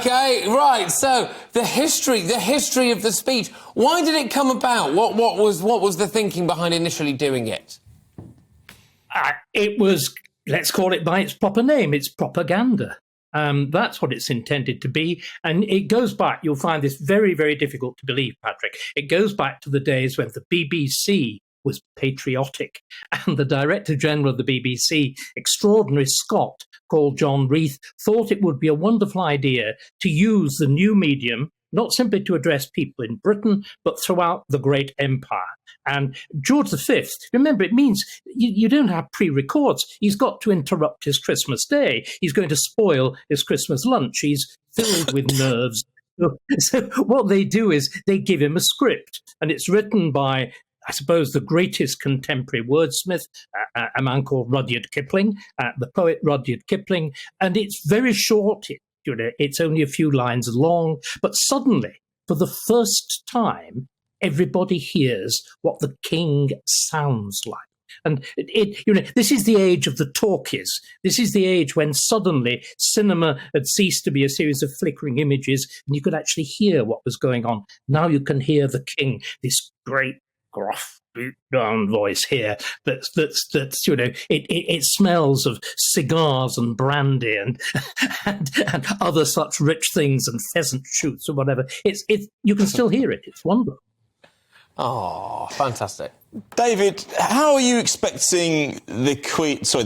OK, right. So the history of the speech. Why did it come about? What was the thinking behind initially doing it? It was, let's call it by its proper name. It's propaganda. That's what it's intended to be. And it goes back, you'll find this very, very difficult to believe, Patrick. It goes back to the days when the BBC was patriotic. And the Director General of the BBC, extraordinary Scot called John Reith, thought it would be a wonderful idea to use the new medium, not simply to address people in Britain, but throughout the great empire. And George V, remember, it means you don't have pre-records. He's got to interrupt his Christmas day. He's going to spoil his Christmas lunch. He's filled with nerves. So what they do is they give him a script, and it's written by, I suppose, the greatest contemporary wordsmith, a man called Rudyard Kipling, the poet Rudyard Kipling, and it's very short. It's only a few lines long, but suddenly, for the first time, everybody hears what the king sounds like. And this is the age of the talkies. This is the age when suddenly cinema had ceased to be a series of flickering images, and you could actually hear what was going on. Now you can hear the king, this great, gruff, down voice here that's it smells of cigars and brandy and other such rich things and pheasant shoots or whatever. You can still hear it. It's wonderful. Oh, fantastic. David, how are you expecting the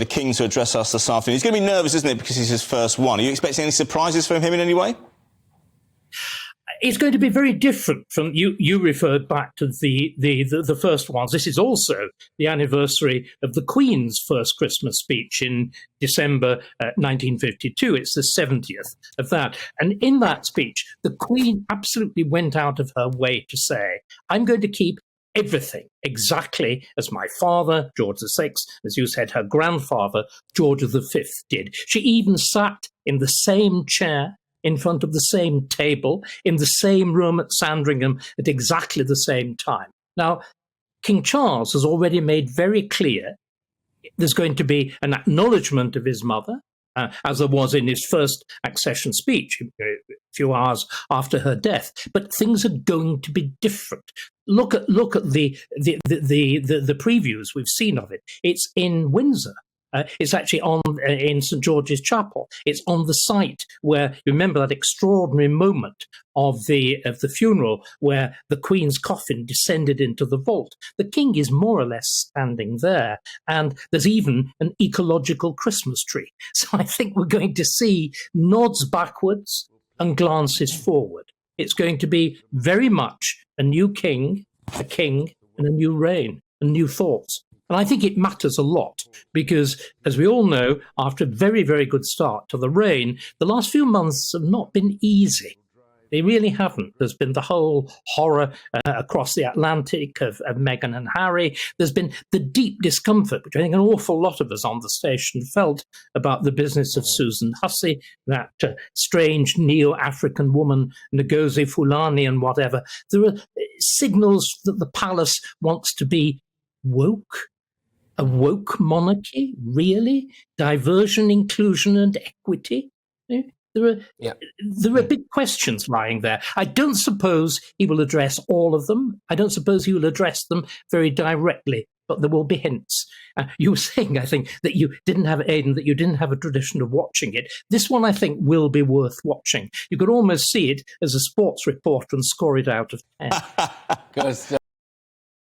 king to address us this afternoon? He's going to be nervous, isn't it, because he's his first one. Are you expecting any surprises from him in any way? It's going to be very different from you referred back to the first ones. This is also the anniversary of the Queen's first Christmas speech in December 1952. It's the 70th of that. And in that speech, the Queen absolutely went out of her way to say, I'm going to keep everything exactly as my father, George VI, as you said, her grandfather, George V, did. She even sat in the same chair, in front of the same table, in the same room at Sandringham at exactly the same time. Now, King Charles has already made very clear there's going to be an acknowledgement of his mother, as there was in his first accession speech a few hours after her death. But things are going to be different. Look at the previews we've seen of it. It's in Windsor. It's actually in St George's Chapel. It's on the site where, you remember that extraordinary moment of the funeral where the Queen's coffin descended into the vault. The King is more or less standing there, and there's even an ecological Christmas tree. So I think we're going to see nods backwards and glances forward. It's going to be very much a new king, and a new reign, and new thoughts. And I think it matters a lot because, as we all know, after a very, very good start to the reign, the last few months have not been easy. They really haven't. There's been the whole horror across the Atlantic of Meghan and Harry. There's been the deep discomfort, which I think an awful lot of us on the station felt about the business of Susan Hussey, that strange neo-African woman, Ngozi Fulani and whatever. There are signals that the palace wants to be woke. A woke monarchy, really? Diversion, inclusion, and equity? There are big questions lying there. I don't suppose he will address all of them. I don't suppose he will address them very directly, but there will be hints. You were saying, I think, that you didn't have, Aidan, that you didn't have a tradition of watching it. This one, I think, will be worth watching. You could almost see it as a sports reporter and score it out of 10. Good stuff.